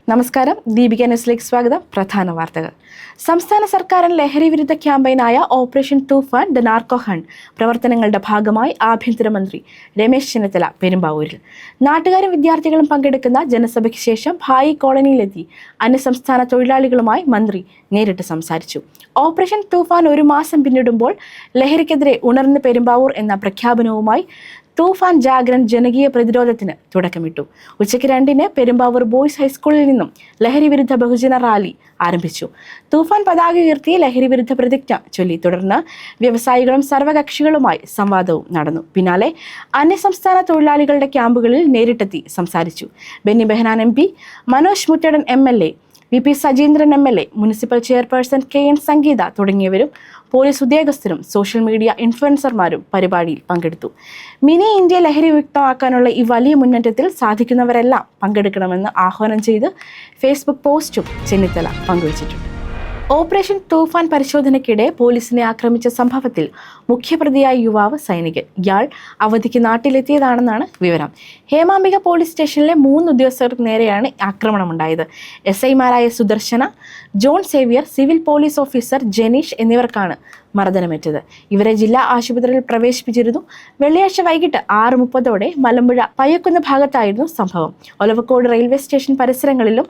നമസ്കാരം, ദീപിക ന്യൂസിലേക്ക് സ്വാഗതം. പ്രധാന വാർത്തകൾ. സംസ്ഥാന സർക്കാരിന്റെ ലഹരി വിരുദ്ധ ക്യാമ്പയിനായ operation Toofan the narco hunt പ്രവർത്തനങ്ങളുടെ ഭാഗമായി ആഭ്യന്തരമന്ത്രി രമേശ് ചെന്നിത്തല പെരുമ്പാവൂരിൽ നാട്ടുകാരും വിദ്യാർത്ഥികളും പങ്കെടുക്കുന്ന ജനസഭയ്ക്ക് ശേഷം ഭായി കോളനിയിലെത്തി അന്യസംസ്ഥാന തൊഴിലാളികളുമായി മന്ത്രി നേരിട്ട് സംസാരിച്ചു. ഓപ്പറേഷൻ തൂഫാൻ ഒരു മാസം പിന്നിടുമ്പോൾ ലഹരിക്കെതിരെ ഉണർന്ന് പെരുമ്പാവൂർ എന്ന പ്രഖ്യാപനവുമായി തൂഫാൻ ജാഗ്രൻ ജനകീയ പ്രതിരോധത്തിന് തുടക്കമിട്ടു. ഉച്ചയ്ക്ക് 2-ന് പെരുമ്പാവൂർ ബോയ്സ് ഹൈസ്കൂളിൽ നിന്നും ലഹരി വിരുദ്ധ ബഹുജന റാലി ആരംഭിച്ചു. തൂഫാൻ പതാക ഉയർത്തി ലഹരി വിരുദ്ധ പ്രതിജ്ഞ ചൊല്ലി. തുടർന്ന് വ്യവസായികളും സർവകക്ഷികളുമായി സംവാദവും നടന്നു. പിന്നാലെ അന്യസംസ്ഥാന തൊഴിലാളികളുടെ ക്യാമ്പുകളിൽ നേരിട്ടെത്തി സംസാരിച്ചു. Benny Behanan MP, Manoj Moothedan MLA, VP Sajeendran MLA, municipal chairperson KN Sangeetha തുടങ്ങിയവരും പോലീസ് ഉദ്യോഗസ്ഥരും സോഷ്യൽ മീഡിയ ഇൻഫ്ലുവൻസർമാരും പരിപാടിയിൽ പങ്കെടുത്തു. മിനി ഇന്ത്യ ലഹരി വിമുക്തമാക്കാനുള്ള ഈ വലിയ മുന്നേറ്റത്തിൽ സാധിക്കുന്നവരെല്ലാം പങ്കെടുക്കണമെന്ന് ആഹ്വാനം ചെയ്ത് ഫേസ്ബുക്ക് പോസ്റ്റും ചെന്നിത്തല പങ്കുവച്ചിട്ടുണ്ട്. ഓപ്പറേഷൻ തൂഫാൻ പരിശോധനയ്ക്കിടെ പോലീസിനെ ആക്രമിച്ച സംഭവത്തിൽ മുഖ്യപ്രതിയായ യുവാവ് സൈനികൻ. ഇയാൾ അവധിക്ക് നാട്ടിലെത്തിയതാണെന്നാണ് വിവരം. ഹേമാംബിക പോലീസ് സ്റ്റേഷനിലെ 3 ഉദ്യോഗസ്ഥർക്ക് നേരെയാണ് ആക്രമണമുണ്ടായത്. SI-മാരായ Sudarshana, John Xavier, civil police officer Janeesh എന്നിവർക്കാണ് മർദ്ദനമേറ്റത്. ഇവരെ ജില്ലാ ആശുപത്രിയിൽ പ്രവേശിപ്പിച്ചിരുന്നു. വെള്ളിയാഴ്ച വൈകിട്ട് 6:30 മലമ്പുഴ പയ്യക്കുന്ന് ഭാഗത്തായിരുന്നു സംഭവം. ഒലവക്കോട് റെയിൽവേ സ്റ്റേഷൻ പരിസരങ്ങളിലും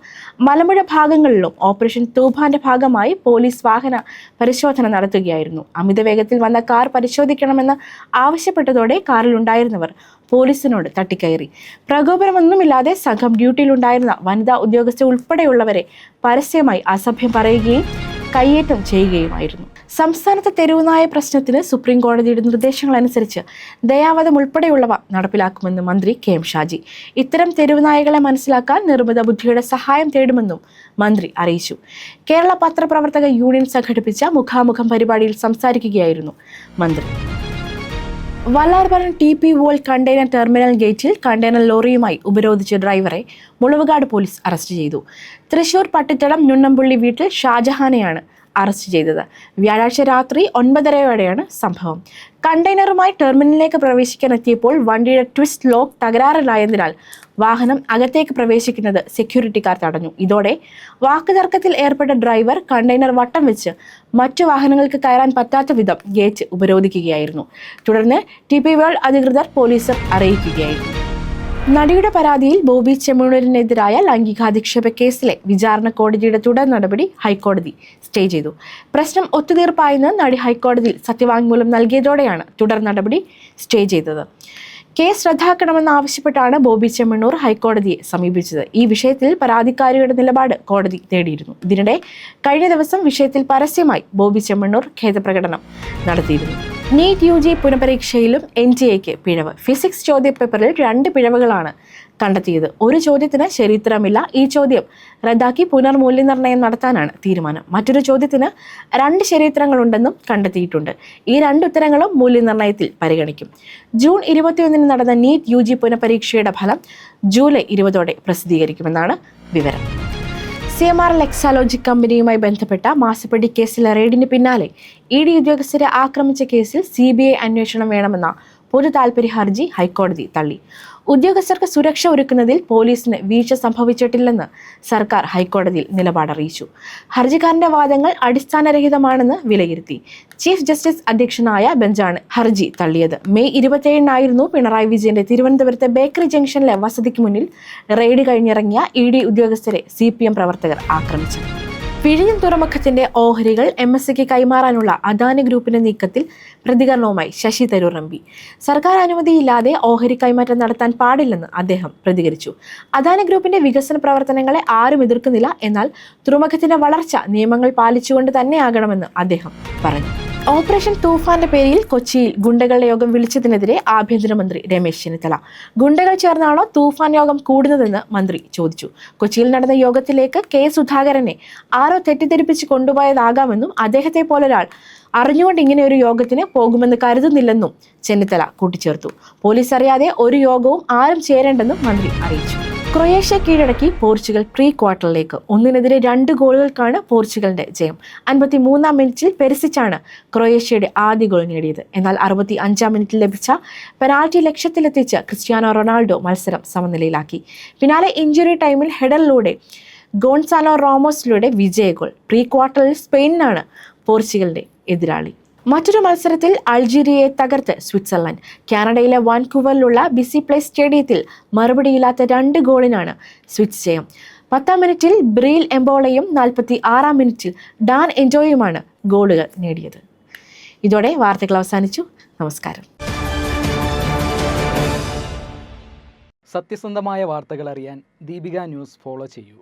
മലമ്പുഴ ഭാഗങ്ങളിലും ഓപ്പറേഷൻ തൂഫാന്റെ ഭാഗമായി പോലീസ് വാഹന പരിശോധന നടത്തുകയായിരുന്നു. അമിത വേഗത്തിൽ വന്ന കാർ പരിശോധിക്കണമെന്ന് ആവശ്യപ്പെട്ടതോടെ കാറിലുണ്ടായിരുന്നവർ പോലീസിനോട് തട്ടിക്കയറി. പ്രകോപനമൊന്നുമില്ലാതെ സംഘം ഡ്യൂട്ടിയിലുണ്ടായിരുന്ന വനിതാ ഉദ്യോഗസ്ഥ ഉൾപ്പെടെയുള്ളവരെ പരസ്യമായി അസഭ്യം പറയുകയും കയ്യേറ്റം ചെയ്യുകയുമായിരുന്നു. സംസ്ഥാനത്തെ തെരുവുനായ പ്രശ്നത്തിന് സുപ്രീം കോടതിയുടെ നിർദ്ദേശങ്ങൾ അനുസരിച്ച് ദയാവധം ഉൾപ്പെടെയുള്ളവ നടപ്പിലാക്കുമെന്ന് മന്ത്രി KM ഷാജി. ഇത്തരം തെരുവുനായകളെ മനസ്സിലാക്കാൻ നിർമ്മിത ബുദ്ധിയുടെ സഹായം തേടുമെന്നും മന്ത്രി അറിയിച്ചു. കേരള പത്രപ്രവർത്തക യൂണിയൻ സംഘടിപ്പിച്ച മുഖാമുഖം പരിപാടിയിൽ സംസാരിക്കുകയായിരുന്നു മന്ത്രി. Vallarpadam TP world container terminal ഗേറ്റിൽ കണ്ടെയ്നർ ലോറിയുമായി ഉപരോധിച്ച ഡ്രൈവറെ മുളവുകാട് പോലീസ് അറസ്റ്റ് ചെയ്തു. തൃശൂർ പട്ടിത്തടം ഞുണ്ണമ്പുള്ളി വീട്ടിൽ ഷാജഹാനെയാണ് അറസ്റ്റ് ചെയ്തത്. വ്യാഴാഴ്ച രാത്രി 9:30-ഓടെയാണ് സംഭവം. കണ്ടെയ്നറുമായി ടെർമിനലിലേക്ക് പ്രവേശിക്കാൻ എത്തിയപ്പോൾ വണ്ടിയുടെ ട്വിസ്റ്റ് ലോക്ക് തകരാറിലായതിനാൽ വാഹനം അകത്തേക്ക് പ്രവേശിക്കുന്നത് സെക്യൂരിറ്റിക്കാർ തടഞ്ഞു. ഇതോടെ വാക്കുതർക്കത്തിൽ ഏർപ്പെട്ട ഡ്രൈവർ കണ്ടെയ്നർ വട്ടം വെച്ച് മറ്റു വാഹനങ്ങൾക്ക് കയറാൻ പറ്റാത്ത വിധം ഗേറ്റ് ഉപരോധിക്കുകയായിരുന്നു. തുടർന്ന് TP വേൾഡ് അധികൃതർ പോലീസ് അറിയിക്കുകയായിരുന്നു. നടിയുടെ പരാതിയിൽ ബോബി ചെമ്മണ്ണൂരിനെതിരായ ലൈംഗികാധിക്ഷേപ കേസിലെ വിചാരണ കോടതിയുടെ തുടർ നടപടി ഹൈക്കോടതി സ്റ്റേ ചെയ്തു. പ്രശ്നം ഒത്തുതീർപ്പായെന്ന് നടി ഹൈക്കോടതിയിൽ സത്യവാങ്മൂലം നൽകിയതോടെയാണ് തുടർ നടപടി സ്റ്റേ ചെയ്തത്. കേസ് റദ്ദാക്കണമെന്നാവശ്യപ്പെട്ടാണ് ബോബി ചെമ്മണ്ണൂർ ഹൈക്കോടതിയെ സമീപിച്ചത്. ഈ വിഷയത്തിൽ പരാതിക്കാരിയുടെ നിലപാട് കോടതി തേടിയിരുന്നു. ഇതിനിടെ കഴിഞ്ഞ ദിവസം വിഷയത്തിൽ പരസ്യമായി ബോബി ചെമ്മണ്ണൂർ ഖേദപ്രകടനം നടത്തിയിരുന്നു. നീറ്റ് UG പുനഃപരീക്ഷയിലും NTA-ക്ക് പിഴവ്. ഫിസിക്സ് ചോദ്യപേപ്പറിൽ 2 പിഴവുകളാണ് കണ്ടെത്തിയത്. ഒരു ചോദ്യത്തിന് ശരിയുത്തരമില്ല. ഈ ചോദ്യം റദ്ദാക്കി പുനർമൂല്യനിർണ്ണയം നടത്താനാണ് തീരുമാനം. മറ്റൊരു ചോദ്യത്തിന് 2 ശരിയുത്തരങ്ങളുണ്ടെന്നും കണ്ടെത്തിയിട്ടുണ്ട്. ഈ 2 ഉത്തരങ്ങളും മൂല്യനിർണ്ണയത്തിൽ പരിഗണിക്കും. ജൂൺ 21-ന് നടന്ന നീറ്റ് UG പുനഃപരീക്ഷയുടെ ഫലം ജൂലൈ 20-ഓടെ പ്രസിദ്ധീകരിക്കുമെന്നാണ് വിവരം. CMR എക്സാലോജിക് കമ്പനിയുമായി ബന്ധപ്പെട്ട മാസപ്പടി കേസിലെ റെയ്ഡിന് പിന്നാലെ ED ഉദ്യോഗസ്ഥരെ ആക്രമിച്ച കേസിൽ CBI അന്വേഷണം വേണമെന്ന പൊതു താൽപര്യ ഹർജി ഹൈക്കോടതി തള്ളി. ഉദ്യോഗസ്ഥർക്ക് സുരക്ഷ ഒരുക്കുന്നതിൽ പോലീസിന് വീഴ്ച സംഭവിച്ചിട്ടില്ലെന്ന് സർക്കാർ ഹൈക്കോടതിയിൽ നിലപാടറിയിച്ചു. ഹർജിക്കാരന്റെ വാദങ്ങൾ അടിസ്ഥാനരഹിതമാണെന്ന് വിലയിരുത്തി ചീഫ് ജസ്റ്റിസ് അധ്യക്ഷനായ ബെഞ്ചാണ് ഹർജി തള്ളിയത്. മെയ് 27-നായിരുന്നു പിണറായി വിജയന്റെ തിരുവനന്തപുരത്തെ ബേക്കറി ജംഗ്ഷനിലെ വസതിക്ക് മുന്നിൽ റെയ്ഡ് കഴിഞ്ഞിറങ്ങിയ ED ഉദ്യോഗസ്ഥരെ CPM പ്രവർത്തകർ ആക്രമിച്ചത്. വിഴിഞ്ഞം തുറമുഖത്തിന്റെ ഓഹരികൾ MSCക്ക് കൈമാറാനുള്ള അദാനി ഗ്രൂപ്പിന്റെ നീക്കത്തിൽ പ്രതികരണവുമായി ശശി തരൂർ MP. സർക്കാർ അനുമതിയില്ലാതെ ഓഹരി കൈമാറ്റം നടത്താൻ പാടില്ലെന്ന് അദ്ദേഹം പ്രതികരിച്ചു. അദാനി ഗ്രൂപ്പിന്റെ വികസന പ്രവർത്തനങ്ങളെ ആരും എതിർക്കുന്നില്ല, എന്നാൽ തുറമുഖത്തിന്റെ വളർച്ച നിയമങ്ങൾ പാലിച്ചുകൊണ്ട് തന്നെയാകണമെന്ന് അദ്ദേഹം പറഞ്ഞു. ഓപ്പറേഷൻ തൂഫാന്റെ പേരിൽ കൊച്ചിയിൽ ഗുണ്ടകളുടെ യോഗം വിളിച്ചതിനെതിരെ ആഭ്യന്തരമന്ത്രി രമേശ് ചെന്നിത്തല. ഗുണ്ടകൾ ചേർന്നാണോ തൂഫാൻ യോഗം കൂടുന്നതെന്ന് മന്ത്രി ചോദിച്ചു. കൊച്ചിയിൽ നടന്ന യോഗത്തിലേക്ക് K സുധാകരനെ ആരോ തെറ്റിദ്ധരിപ്പിച്ച് കൊണ്ടുപോയതാകാമെന്നും അദ്ദേഹത്തെ പോലൊരാൾ അറിഞ്ഞുകൊണ്ട് ഇങ്ങനെ ഒരു യോഗത്തിന് പോകുമെന്ന് കരുതുന്നില്ലെന്നും ചെന്നിത്തല കൂട്ടിച്ചേർത്തു. പോലീസ് അറിയാതെ ഒരു യോഗവും ആരും ചേരേണ്ടെന്നും മന്ത്രി അറിയിച്ചു. ക്രൊയേഷ്യ കീഴടക്കി പോർച്ചുഗൽ പ്രീ ക്വാർട്ടറിലേക്ക്. 1-നെതിരെ 2 ഗോളുകൾക്കാണ് പോർച്ചുഗലിന്റെ ജയം. 53-ാം മിനിറ്റിൽ പെരിസിച്ചാണ് ക്രൊയേഷ്യയുടെ ആദ്യ ഗോൾ നേടിയത്. എന്നാൽ 65-ാം മിനിറ്റിൽ ലഭിച്ച പെനാൽറ്റി ലക്ഷ്യത്തിലെത്തിച്ച് ക്രിസ്ത്യാനോ റൊണാൾഡോ മത്സരം സമനിലയിലാക്കി. പിന്നാലെ ഇഞ്ചുറി ടൈമിൽ ഹെഡറിലൂടെ ഗോൺസാലോ റാമോസിലൂടെ വിജയ ഗോൾ. പ്രീ ക്വാർട്ടറിൽ സ്പെയിനാണ് പോർച്ചുഗലിന്റെ എതിരാളി. മറ്റൊരു മത്സരത്തിൽ അൾജീരിയയെ തകർത്ത് സ്വിറ്റ്സർലൻഡ്. കാനഡയിലെ വാൻകൂവറിലുള്ള ബിസി പ്ലേസ് സ്റ്റേഡിയത്തിൽ മറുപടിയില്ലാത്ത 2 ഗോളിനാണ് സ്വിസ് ജയം. 10-ാം മിനിറ്റിൽ ബ്രീൽ എംബോളയും 46-ാം മിനിറ്റിൽ ഡാൻ എൻജോയുമാണ് ഗോളുകൾ നേടിയത്. ഇതോടെ വാർത്തകൾ അവസാനിച്ചു. നമസ്കാരം. സത്യസന്ധമായ വാർത്തകൾ അറിയാൻ ദീപിക ന്യൂസ് ഫോളോ ചെയ്യൂ.